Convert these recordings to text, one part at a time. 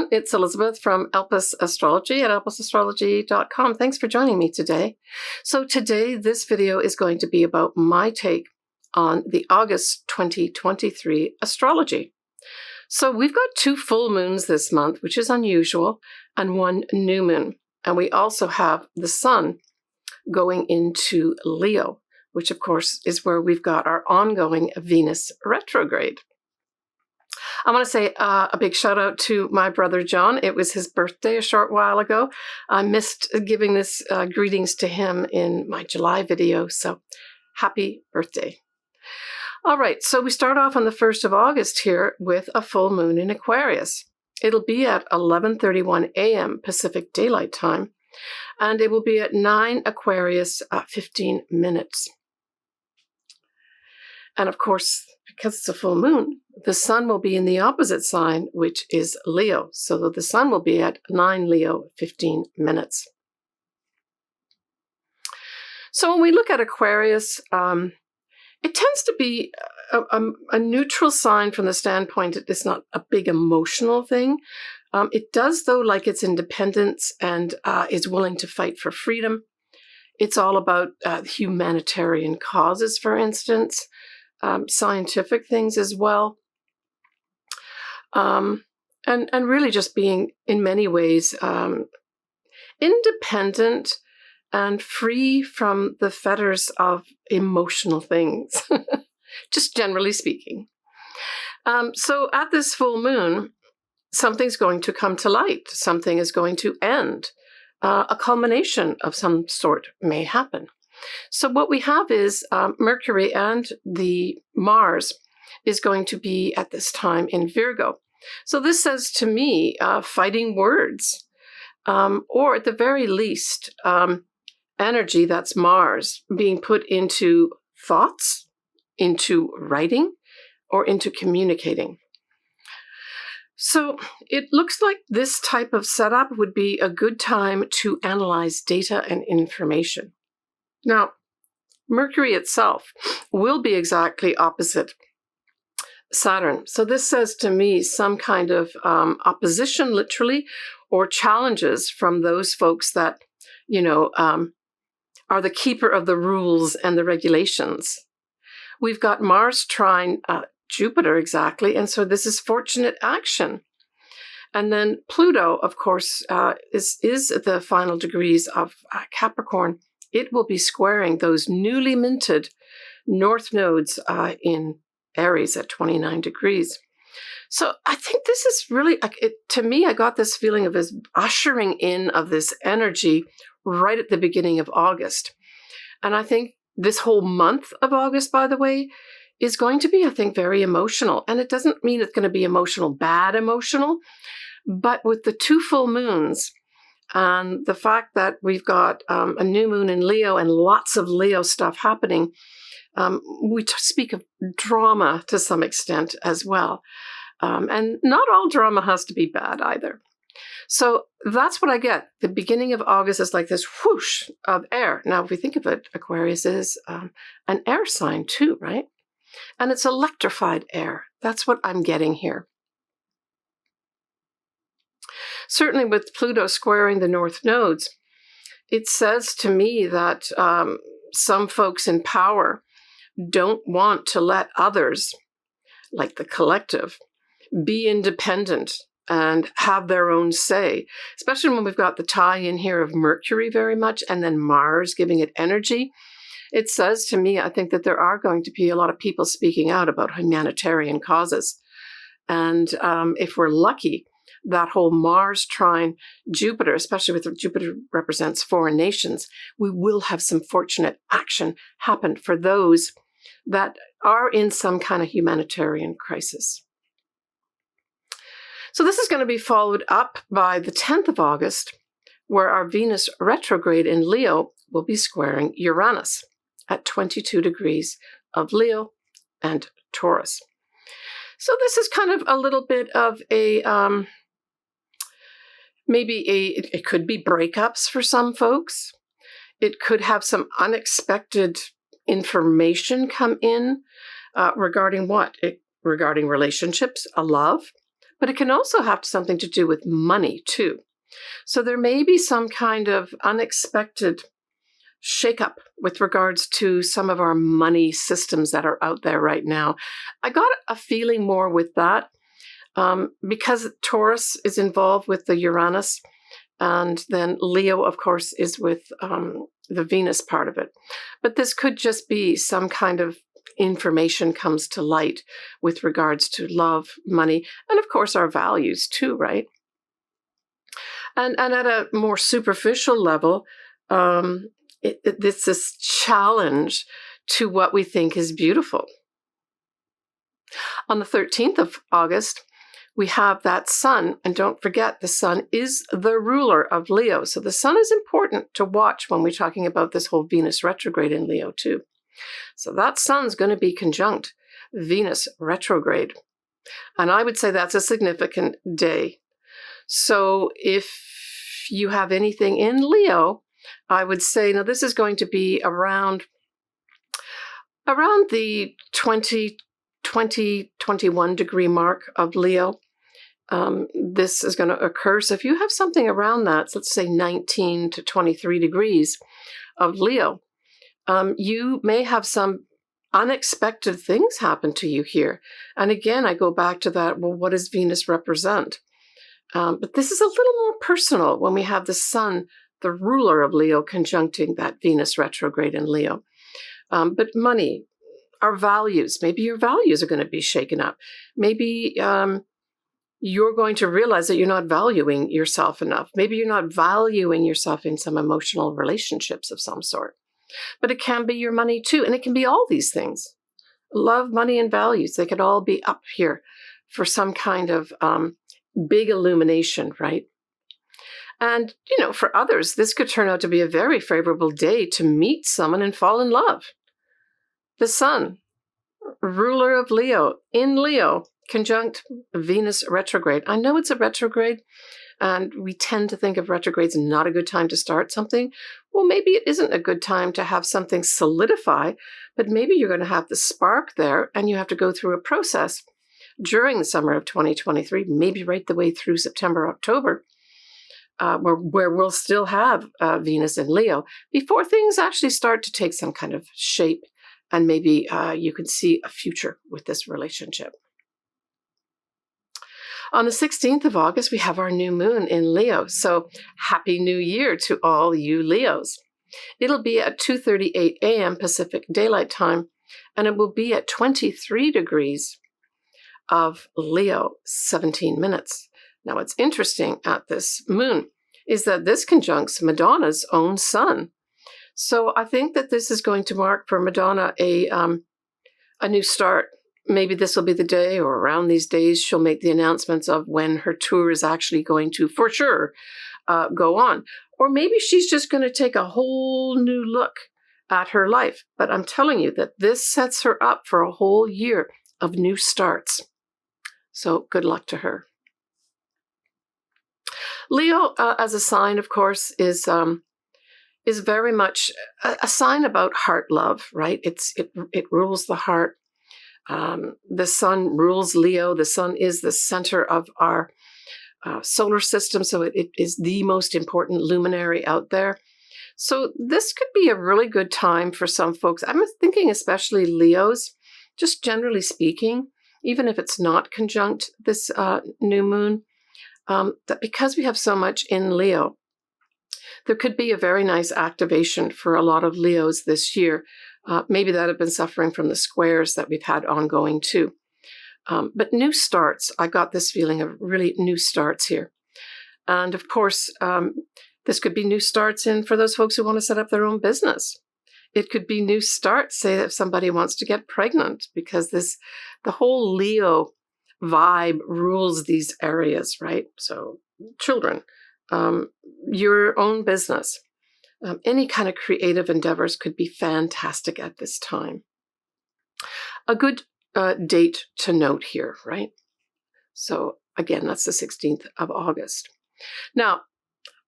everyone. It's Elizabeth from Elpis Astrology at elpisastrology.com. Thanks for joining me today. So today, this video is going to be about my take on the August 2023 astrology. So we've got 2 full moons this month, which is unusual, and 1 new moon. And we also have the sun going into Leo, which of course is where we've got our ongoing Venus retrograde. I want to say a big shout out to my brother John. It was his birthday a short while ago. I missed giving this greetings to him in my July video, so happy birthday. All right, so we start off on the 1st of August here with a full moon in Aquarius. It'll be at 11:31 a.m. Pacific Daylight Time, and it will be at 9 Aquarius 15 minutes. And of course, because it's a full moon, the sun will be in the opposite sign, which is Leo. So the sun will be at 9 Leo 15 minutes. So when we look at Aquarius, it tends to be a neutral sign from the standpoint that it's not a big emotional thing. It does, though, like its independence and is willing to fight for freedom. It's all about humanitarian causes, for instance, scientific things as well. And really just being, in many ways, independent and free from the fetters of emotional things, just generally speaking. So at this full moon, something's going to come to light. Something is going to end. A culmination of some sort may happen. So what we have is Mercury and the Mars is going to be at this time in Virgo. So this says to me, fighting words, or at the very least, energy, that's Mars, being put into thoughts, into writing, or into communicating. So it looks like this type of setup would be a good time to analyze data and information. Now, Mercury itself will be exactly opposite Saturn. So this says to me some kind of opposition, literally, or challenges from those folks that, are the keeper of the rules and the regulations. We've got Mars trine Jupiter exactly, and so this is fortunate action. And then Pluto, of course, is the final degrees of Capricorn. It will be squaring those newly minted north nodes in Aries at 29 degrees. So I think this is really, to me, I got this feeling of this ushering in of this energy right at the beginning of August. And I think this whole month of August, by the way, is going to be, I think, very emotional. And it doesn't mean it's going to be emotional, bad emotional, but with the 2 full moons, and the fact that we've got a new moon in Leo and lots of Leo stuff happening, we speak of drama to some extent as well. And not all drama has to be bad either. So that's what I get. The beginning of August is like this whoosh of air. Now, if we think of it, Aquarius is an air sign too, right? And it's electrified air. That's what I'm getting here. Certainly with Pluto squaring the north nodes, it says to me that some folks in power don't want to let others, like the collective, be independent and have their own say, especially when we've got the tie-in here of Mercury very much and then Mars giving it energy. It says to me, I think that there are going to be a lot of people speaking out about humanitarian causes. And if we're lucky, that whole Mars trine Jupiter, especially with Jupiter represents foreign nations, we will have some fortunate action happen for those that are in some kind of humanitarian crisis. So this is going to be followed up by the 10th of August, where our Venus retrograde in Leo will be squaring Uranus at 22 degrees of Leo and Taurus. So this is kind of a little bit of a, it could be breakups for some folks. It could have some unexpected information come in regarding what? Regarding relationships, a love, But it can also have something to do with money too. So there may be some kind of unexpected shakeup with regards to some of our money systems that are out there right now. I got a feeling more with that because Taurus is involved with the Uranus, and then Leo, of course, is with the Venus part of it. But this could just be some kind of information comes to light with regards to love, money, and of course our values too, right? And at a more superficial level, it's this challenge to what we think is beautiful. On the 13th of August, we have that sun, and don't forget, the sun is the ruler of Leo. So the sun is important to watch when we're talking about this whole Venus retrograde in Leo too. So that sun's going to be conjunct Venus retrograde. And I would say that's a significant day. So if you have anything in Leo, I would say, now this is going to be around the 21 degree mark of Leo. This is going to occur. So if you have something around that, so let's say 19 to 23 degrees of Leo, you may have some unexpected things happen to you here. And again, I go back to that, well, what does Venus represent? But this is a little more personal when we have the sun, the ruler of Leo, conjuncting that Venus retrograde in Leo. But money, our values, maybe your values are going to be shaken up. Maybe you're going to realize that you're not valuing yourself enough. Maybe you're not valuing yourself in some emotional relationships of some sort. But it can be your money too, and it can be all these things. Love, money, and values, they could all be up here for some kind of big illumination, right? And, for others, this could turn out to be a very favorable day to meet someone and fall in love. The sun, ruler of Leo, in Leo, conjunct Venus retrograde. I know it's a retrograde, and we tend to think of retrogrades not a good time to start something. Well, maybe it isn't a good time to have something solidify, but maybe you're going to have the spark there, and you have to go through a process during the summer of 2023, maybe right the way through September, October, where we'll still have Venus in Leo before things actually start to take some kind of shape, and maybe you can see a future with this relationship. On the 16th of August, we have our new moon in Leo. So happy new year to all you Leos. It'll be at 2:38 a.m. Pacific Daylight Time, and it will be at 23 degrees of Leo, 17 minutes. Now, what's interesting at this moon is that this conjuncts Madonna's own sun. So I think that this is going to mark for Madonna a new start. Maybe this will be the day, or around these days, she'll make the announcements of when her tour is actually going to, for sure, go on. Or maybe she's just going to take a whole new look at her life. But I'm telling you that this sets her up for a whole year of new starts. So good luck to her. Leo, as a sign, of course, is very much a sign about heart love, right? It rules the heart. The sun rules Leo. The sun is the center of our solar system, so it is the most important luminary out there. So this could be a really good time for some folks. I'm thinking especially Leos, just generally speaking, even if it's not conjunct this new moon, that because we have so much in Leo, there could be a very nice activation for a lot of Leos this year. Maybe that have been suffering from the squares that we've had ongoing too. But new starts, I got this feeling of really new starts here. And of course, this could be new starts for those folks who want to set up their own business. It could be new starts, say if somebody wants to get pregnant, because the whole Leo vibe rules these areas, right? So children, your own business, any kind of creative endeavors could be fantastic at this time. A good date to note here, right? So again, that's the 16th of August. Now,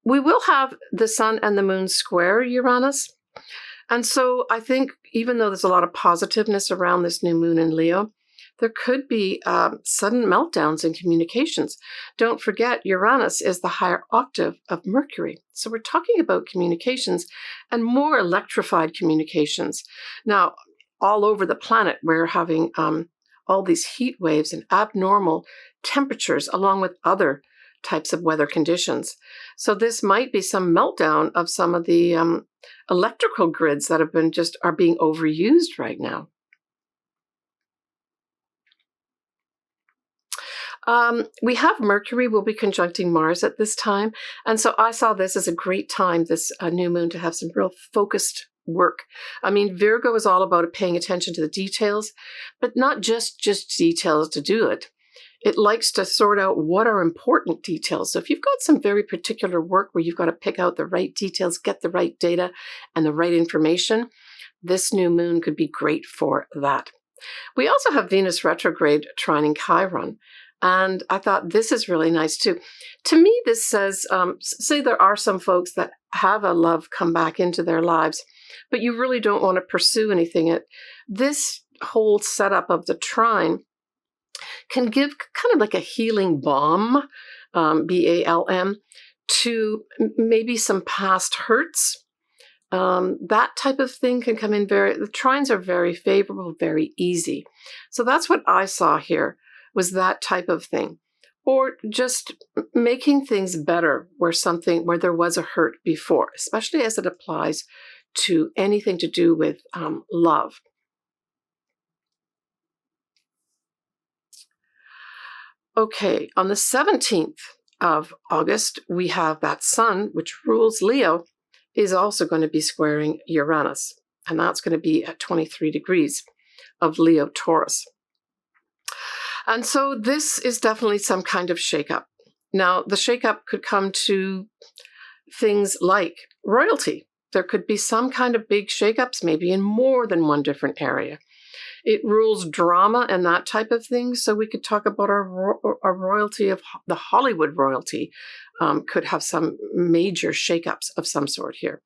we will have the sun and the moon square Uranus. And so I think even though there's a lot of positiveness around this new moon in Leo, there could be sudden meltdowns in communications. Don't forget, Uranus is the higher octave of Mercury. So we're talking about communications and more electrified communications. Now, all over the planet, we're having all these heat waves and abnormal temperatures along with other types of weather conditions. So this might be some meltdown of some of the electrical grids that are being overused right now. We have Mercury will be conjuncting Mars at this time. And so I saw this as a great time, this new moon, to have some real focused work. I mean, Virgo is all about paying attention to the details, but not just details to do it. It likes to sort out what are important details. So if you've got some very particular work where you've got to pick out the right details, get the right data and the right information, this new moon could be great for that. We also have Venus retrograde trining Chiron. And I thought this is really nice too. To me, this says, say there are some folks that have a love come back into their lives, but you really don't want to pursue anything. This whole setup of the trine can give kind of like a healing balm, B-A-L-M, to maybe some past hurts. That type of thing can come in the trines are very favorable, very easy. So that's what I saw here, was that type of thing. Or just making things better where there was a hurt before, especially as it applies to anything to do with love. Okay, on the 17th of August, we have that Sun, which rules Leo, is also going to be squaring Uranus. And that's going to be at 23 degrees of Leo Taurus. And so this is definitely some kind of shakeup. Now, the shakeup could come to things like royalty. There could be some kind of big shakeups, maybe in more than one different area. It rules drama and that type of thing. So we could talk about our royalty of the Hollywood royalty could have some major shakeups of some sort here.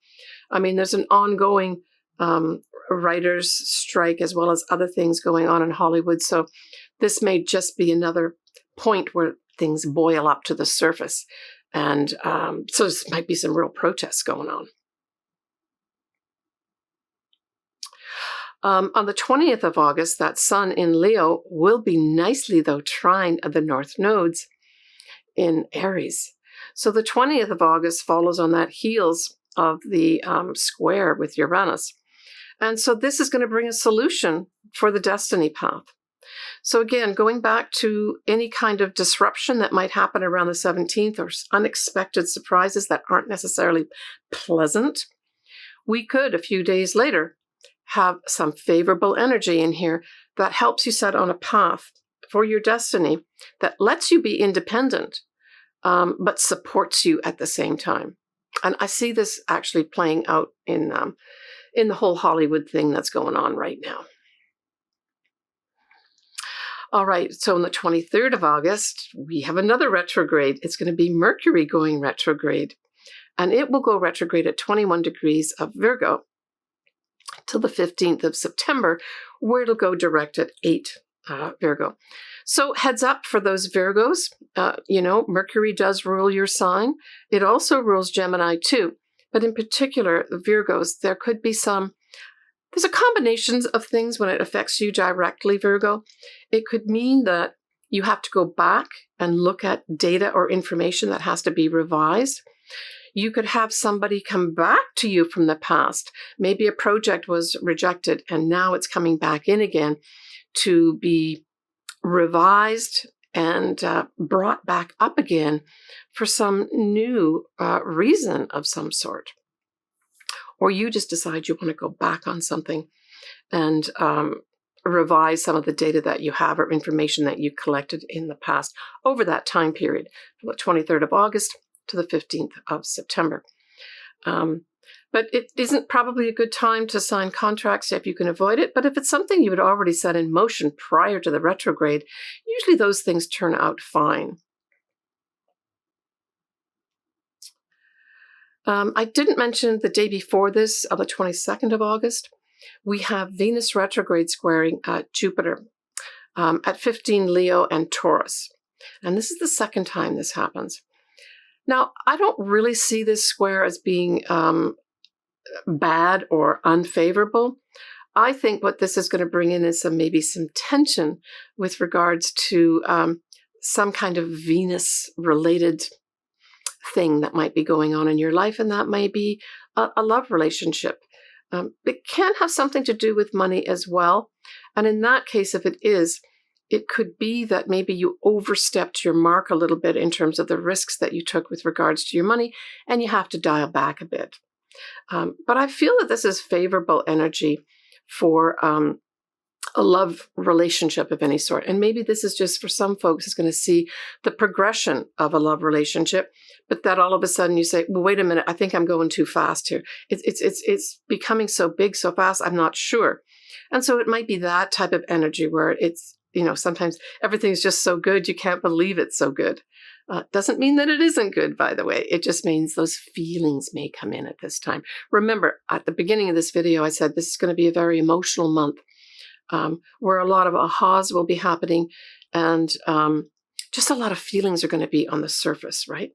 I mean, there's an ongoing writers' strike as well as other things going on in Hollywood. So this may just be another point where things boil up to the surface. And so this might be some real protests going on. On the 20th of August, that Sun in Leo will be nicely, though, trine the North Nodes in Aries. So the 20th of August follows on that heels of the square with Uranus. And so this is going to bring a solution for the destiny path. So again, going back to any kind of disruption that might happen around the 17th or unexpected surprises that aren't necessarily pleasant, we could, a few days later, have some favorable energy in here that helps you set on a path for your destiny that lets you be independent, but supports you at the same time. And I see this actually playing out in the whole Hollywood thing that's going on right now. All right, so on the 23rd of August, we have another retrograde. It's going to be Mercury going retrograde, and it will go retrograde at 21 degrees of Virgo till the 15th of September, where it'll go direct at 8 Virgo. So heads up for those Virgos. Mercury does rule your sign. It also rules Gemini too. But in particular, the Virgos, there's a combination of things when it affects you directly, Virgo. It could mean that you have to go back and look at data or information that has to be revised. You could have somebody come back to you from the past. Maybe a project was rejected and now it's coming back in again to be revised and brought back up again for some new reason of some sort. Or you just decide you want to go back on something and revise some of the data that you have or information that you collected in the past over that time period, from the 23rd of August to the 15th of September. But it isn't probably a good time to sign contracts if you can avoid it. But if it's something you had already set in motion prior to the retrograde, usually those things turn out fine. I didn't mention the day before this, on the 22nd of August, we have Venus retrograde squaring Jupiter. at 15 Leo and Taurus. And this is the second time this happens. Now, I don't really see this square as being bad or unfavorable. I think what this is going to bring in is maybe some tension with regards to some kind of Venus-related thing that might be going on in your life, and that may be a love relationship. It can have something to do with money as well. And in that case, if it is, it could be that maybe you overstepped your mark a little bit in terms of the risks that you took with regards to your money, and you have to dial back a bit. But I feel that this is favorable energy for a love relationship of any sort. And maybe this is just for some folks is going to see the progression of a love relationship, but that all of a sudden you say, well, wait a minute, I think I'm going too fast here. It's becoming so big so fast, I'm not sure. And so it might be that type of energy where it's, sometimes everything's just so good, you can't believe it's so good. Doesn't mean that it isn't good, by the way. It just means those feelings may come in at this time. Remember, at the beginning of this video, I said this is going to be a very emotional month where a lot of ahas will be happening and just a lot of feelings are going to be on the surface, right?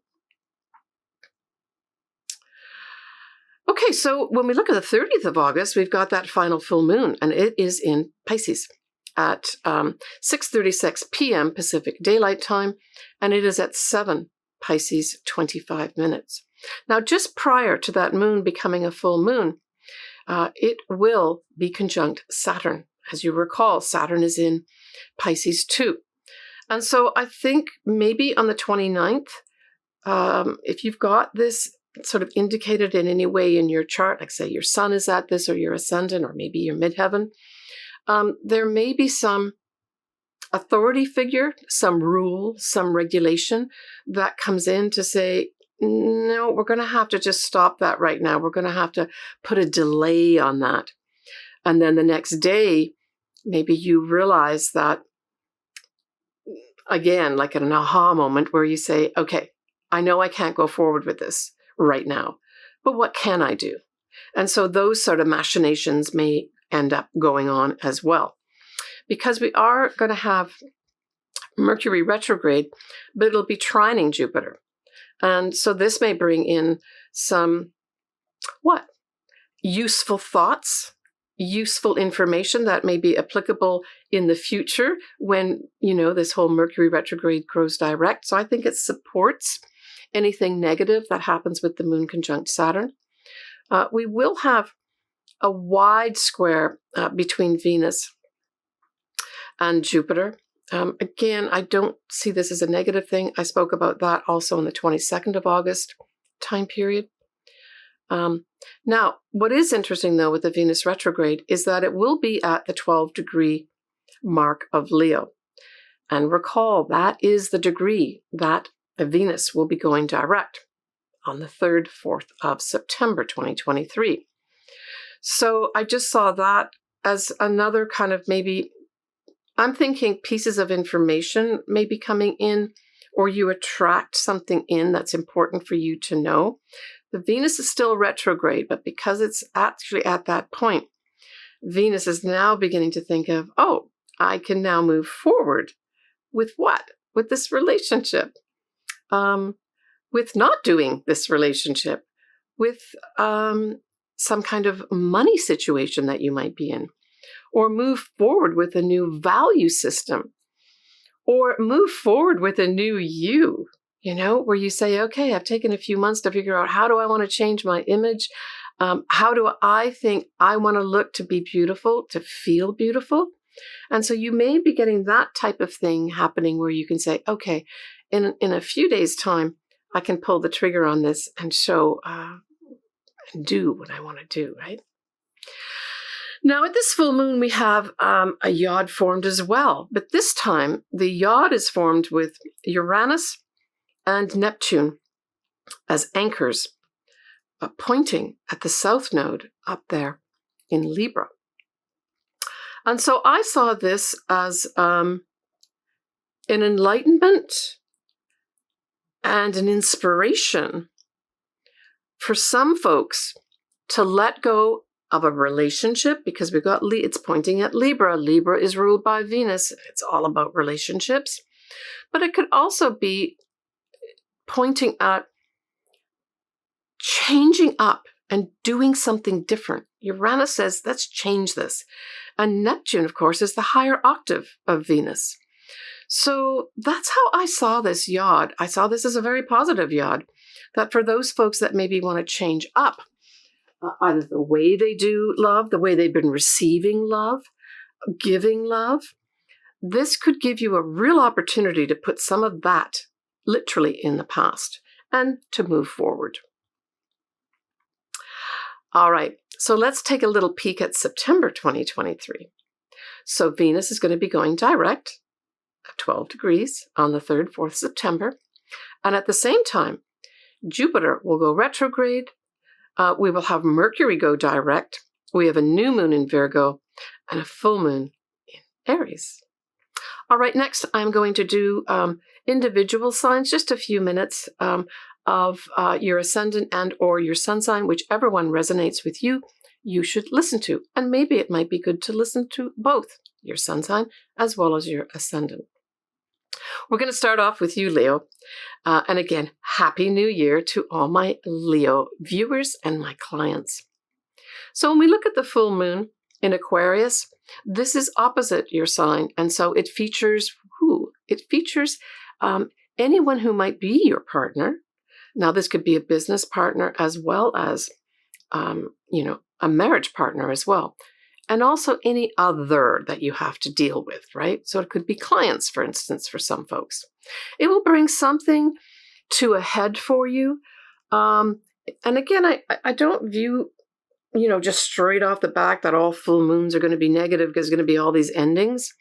Okay, so when we look at the 30th of August, we've got that final full moon, and it is in Pisces at 6:36 p.m. Pacific Daylight Time, and it is at 7 Pisces 25 minutes. Now, just prior to that moon becoming a full moon, it will be conjunct Saturn. As you recall, Saturn is in Pisces too. And so I think maybe on the 29th, if you've got this sort of indicated in any way in your chart, like say your sun is at this or your ascendant or maybe your midheaven, there may be some authority figure, some rule, some regulation that comes in to say, no, we're going to have to just stop that right now. We're going to have to put a delay on that. And then the next day, maybe you realize that, again, like an aha moment where you say, okay, I know I can't go forward with this right now, but what can I do? And so those sort of machinations may end up going on as well. Because we are going to have Mercury retrograde, but it'll be trining Jupiter. And so this may bring in some, useful thoughts, useful information that may be applicable in the future when, this whole Mercury retrograde goes direct. So I think it supports anything negative that happens with the moon conjunct Saturn. We will have a wide square between Venus and Jupiter. Again, I don't see this as a negative thing. I spoke about that also on the 22nd of August time period. Now, what is interesting, though, with the Venus retrograde is that it will be at the 12-degree mark of Leo. And recall, that is the degree that Venus will be going direct on the 3rd, 4th of September 2023. So I just saw that as another kind of maybe, I'm thinking pieces of information may be coming in, or you attract something in that's important for you to know. The Venus is still retrograde, but because it's actually at that point, Venus is now beginning to think of, I can now move forward with what? With this relationship. With not doing this relationship. With some kind of money situation that you might be in. Or move forward with a new value system. Or move forward with a new you. Where you say, okay, I've taken a few months to figure out how do I want to change my image? How do I think I want to look to be beautiful, to feel beautiful? And so you may be getting that type of thing happening where you can say, okay, in a few days' time, I can pull the trigger on this and show and do what I want to do, right? Now, at this full moon, we have a yod formed as well. But this time, the yod is formed with Uranus and Neptune as anchors, pointing at the south node up there in Libra. And so I saw this as an enlightenment and an inspiration for some folks to let go of a relationship, because we've got it's pointing at Libra. Libra is ruled by Venus. It's all about relationships. But it could also be pointing at changing up and doing something different. Uranus says, let's change this. And Neptune, of course, is the higher octave of Venus. So that's how I saw this yod. I saw this as a very positive yod, that for those folks that maybe want to change up, either the way they do love, the way they've been receiving love, giving love, this could give you a real opportunity to put some of that literally in the past and to move forward. All right, so let's take a little peek at September 2023. So Venus is going to be going direct at 12 degrees on the 3rd, 4th September. And at the same time, Jupiter will go retrograde. We will have Mercury go direct. We have a new moon in Virgo and a full moon in Aries. All right, next I'm going to do individual signs, just a few minutes of your ascendant and or your sun sign, whichever one resonates with you, you should listen to. And maybe it might be good to listen to both your sun sign as well as your ascendant. We're going to start off with you, Leo. And again, Happy New Year to all my Leo viewers and my clients. So when we look at the full moon in Aquarius, this is opposite your sign. And so it features who? It features anyone who might be your partner. Now, this could be a business partner as well as, a marriage partner as well. And also any other that you have to deal with, right? So it could be clients, for instance, for some folks. It will bring something to a head for you. And again, I don't view, just straight off the back that all full moons are going to be negative because there's going to be all these endings.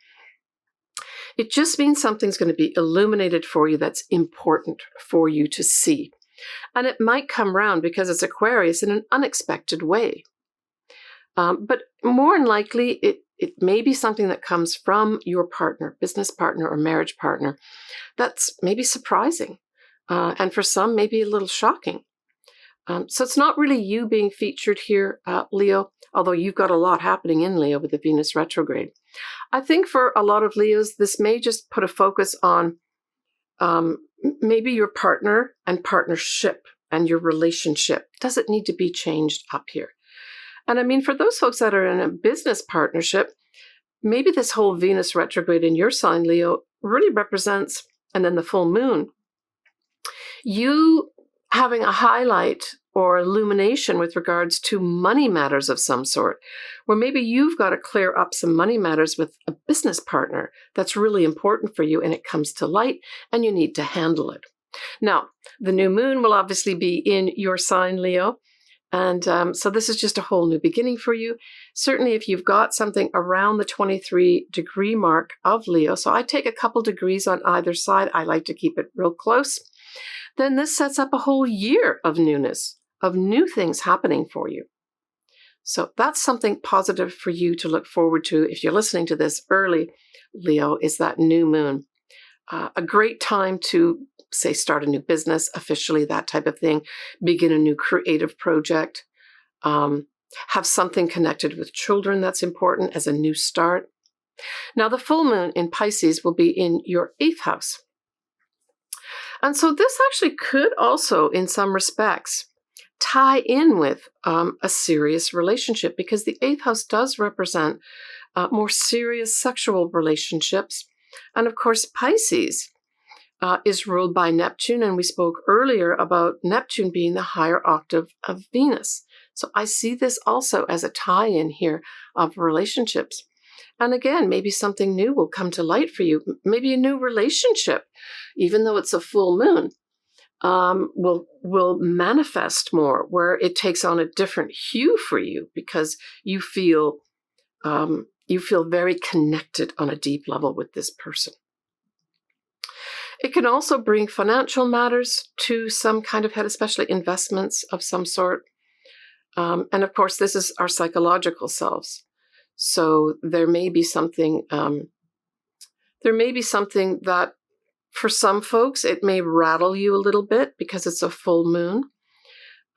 It just means something's going to be illuminated for you that's important for you to see. And it might come round because it's Aquarius in an unexpected way. But more than likely, it may be something that comes from your partner, business partner or marriage partner, that's maybe surprising. And for some, maybe a little shocking. So it's not really you being featured here, Leo, although you've got a lot happening in Leo with the Venus retrograde. I think for a lot of Leos, this may just put a focus on maybe your partner and partnership and your relationship. Does it need to be changed up here? And I mean, for those folks that are in a business partnership, maybe this whole Venus retrograde in your sign, Leo, really represents, and then the full moon, you having a highlight or illumination with regards to money matters of some sort, where maybe you've got to clear up some money matters with a business partner that's really important for you and it comes to light and you need to handle it. Now, the new moon will obviously be in your sign, Leo. And so this is just a whole new beginning for you. Certainly if you've got something around the 23-degree mark of Leo, so I take a couple degrees on either side, I like to keep it real close, then this sets up a whole year of newness, of new things happening for you. So that's something positive for you to look forward to if you're listening to this early, Leo, is that new moon. A great time to, say, start a new business, officially, that type of thing, begin a new creative project, have something connected with children that's important as a new start. Now, the full moon in Pisces will be in your 8th house. And so this actually could also, in some respects, tie in with a serious relationship because the 8th house does represent more serious sexual relationships. And of course, Pisces is ruled by Neptune, and we spoke earlier about Neptune being the higher octave of Venus. So I see this also as a tie-in here of relationships. And again, maybe something new will come to light for you. Maybe a new relationship, even though it's a full moon, will manifest more, where it takes on a different hue for you because you feel very connected on a deep level with this person. It can also bring financial matters to some kind of head, especially investments of some sort. And of course, this is our psychological selves. So there may be something that for some folks, it may rattle you a little bit because it's a full moon.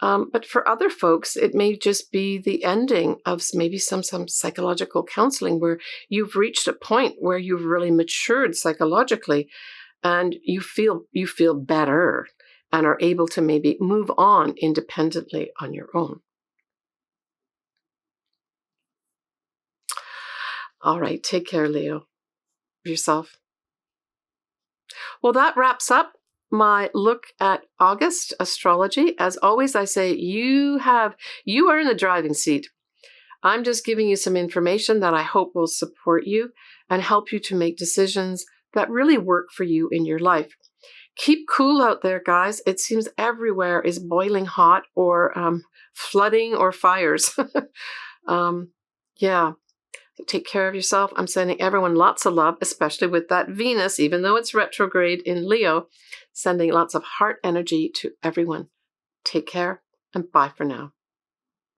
But for other folks, it may just be the ending of maybe some psychological counseling where you've reached a point where you've really matured psychologically and you feel better and are able to maybe move on independently on your own. All right, take care, Leo, of yourself. Well, that wraps up my look at August astrology. As always, I say you are in the driving seat. I'm just giving you some information that I hope will support you and help you to make decisions that really work for you in your life. Keep cool out there, guys. It seems everywhere is boiling hot or flooding or fires. Yeah. So take care of yourself. I'm sending everyone lots of love, especially with that Venus, even though it's retrograde in Leo, sending lots of heart energy to everyone. Take care and bye for now.